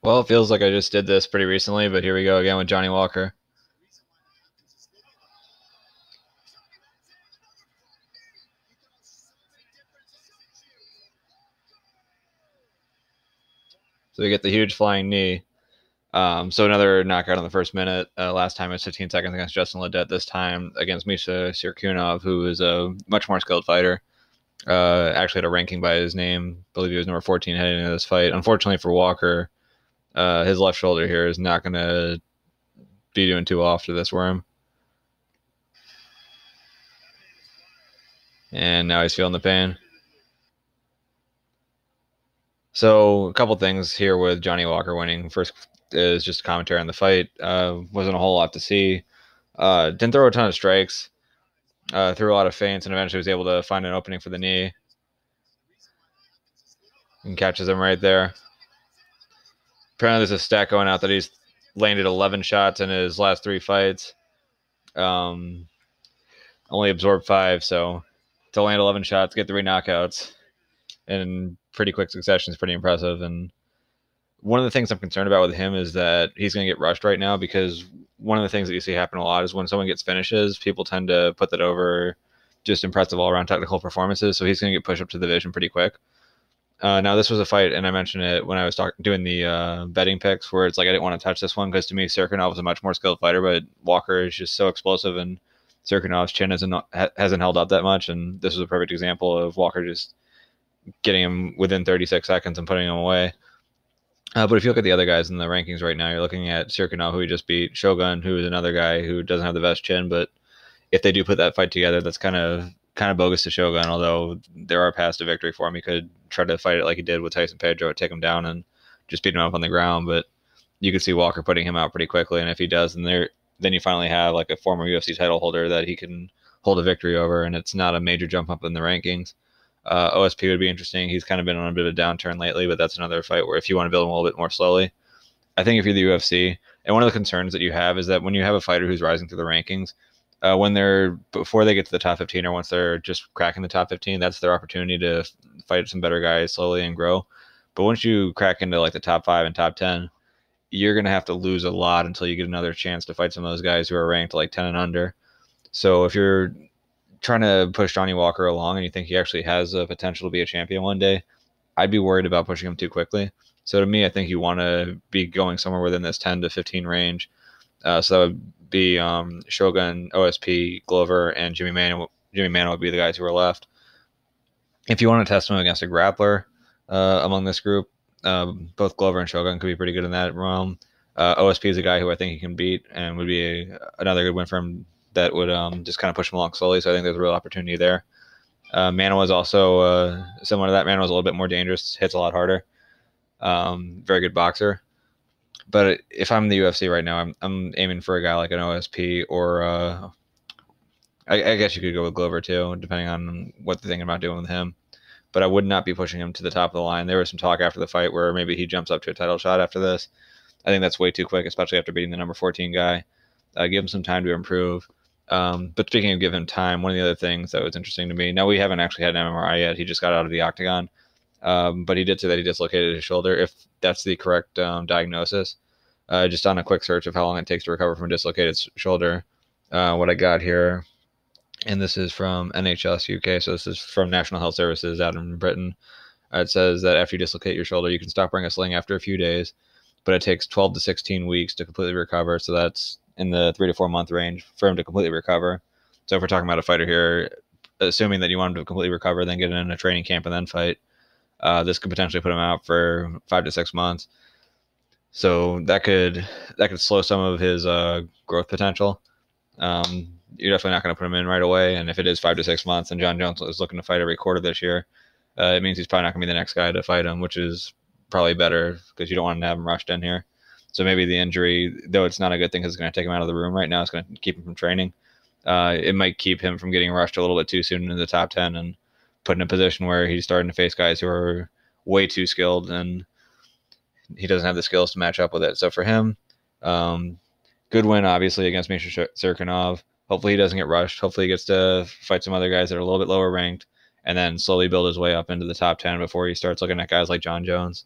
Well, it feels like I just did this pretty recently, but here we go again with Johnny Walker. So we get the huge flying knee. So another knockout in the first minute. Last time it was 15 seconds against Justin Ledet. This time against Misha Cirkunov, who is a much more skilled fighter. Actually had a ranking by his name. I believe he was number 14 heading into this fight. Unfortunately for Walker, his left shoulder here is not going to be doing too well after this worm. And now he's feeling the pain. So a couple things here with Johnny Walker winning. First is just commentary on the fight. Wasn't a whole lot to see. Didn't throw a ton of strikes. Threw a lot of feints and eventually was able to find an opening for the knee and catches him right there. Apparently there's a stat going out that he's landed 11 shots in his last 3 fights. Only absorbed 5, so to land 11 shots, get 3 knockouts in pretty quick succession is pretty impressive. And one of the things I'm concerned about with him is that he's going to get rushed right now, because one of the things that you see happen a lot is when someone gets finishes, people tend to put that over just impressive all-around technical performances. So he's going to get pushed up to the division pretty quick. Now this was a fight, and I mentioned it when I was doing the betting picks, where it's like I didn't want to touch this one because to me Cirkunov is a much more skilled fighter, but Walker is just so explosive, and Cirkunov's chin hasn't held up that much, and this was a perfect example of Walker just getting him within 36 seconds and putting him away. But if you look at the other guys in the rankings right now, you're looking at Cirkunov, who he just beat, Shogun, who is another guy who doesn't have the best chin, but if they do put that fight together, that's kind of bogus to Shogun, although there are paths to victory for him. He could try to fight it like he did with Tyson Pedro, take him down and just beat him up on the ground, but you could see Walker putting him out pretty quickly, and if he does, then you finally have like a former UFC title holder that he can hold a victory over, and it's not a major jump up in the rankings. OSP would be interesting. He's kind of been on a bit of a downturn lately, but that's another fight where if you want to build him a little bit more slowly, I think if you're the UFC, and one of the concerns that you have is that when you have a fighter who's rising through the rankings, when they're before they get to the top 15 or once they're just cracking the top 15, that's their opportunity to fight some better guys slowly and grow. But once you crack into like the top 5 and top 10, you're going to have to lose a lot until you get another chance to fight some of those guys who are ranked like 10 and under. So if you're trying to push Johnny Walker along and you think he actually has a potential to be a champion one day, I'd be worried about pushing him too quickly. So to me, I think you want to be going somewhere within this 10 to 15 range. So that would be Shogun, OSP, Glover, and Jimmy Manuel. Jimmy Manuel would be the guys who are left. If you want to test him against a grappler among this group, both Glover and Shogun could be pretty good in that realm. OSP is a guy who I think he can beat and would be another good win for him that would just kind of push him along slowly. So I think there's a real opportunity there. Manuel is also similar to that. Manuel is a little bit more dangerous, hits a lot harder. Very good boxer. But if I'm the UFC right now, I'm aiming for a guy like an OSP or I guess you could go with Glover too, depending on what they're thinking about doing with him. But I would not be pushing him to the top of the line. There was some talk after the fight where maybe he jumps up to a title shot after this. I think that's way too quick, especially after beating the number 14 guy. Give him some time to improve. But speaking of give him time, one of the other things that was interesting to me, now we haven't actually had an MRI yet. He just got out of the octagon. But he did say that he dislocated his shoulder, if that's the correct diagnosis. Just on a quick search of how long it takes to recover from a dislocated shoulder, what I got here, and this is from NHS UK, so this is from National Health Services out in Britain. It says that after you dislocate your shoulder, you can stop wearing a sling after a few days, but it takes 12 to 16 weeks to completely recover. So that's in the 3 to 4 month range for him to completely recover. So if we're talking about a fighter here, assuming that you want him to completely recover, then get in a training camp and then fight, this could potentially put him out for 5 to 6 months. So that could slow some of his growth potential. You're definitely not going to put him in right away. And if it is 5 to 6 months and John Jones is looking to fight every quarter this year, it means he's probably not going to be the next guy to fight him, which is probably better because you don't want to have him rushed in here. So maybe the injury, though it's not a good thing because it's going to take him out of the room right now, it's going to keep him from training. It might keep him from getting rushed a little bit too soon into the top 10 and put in a position where he's starting to face guys who are way too skilled and he doesn't have the skills to match up with it. So for him, good win, obviously, against Misha Cirkunov. Hopefully he doesn't get rushed. Hopefully he gets to fight some other guys that are a little bit lower ranked and then slowly build his way up into the top 10 before he starts looking at guys like John Jones.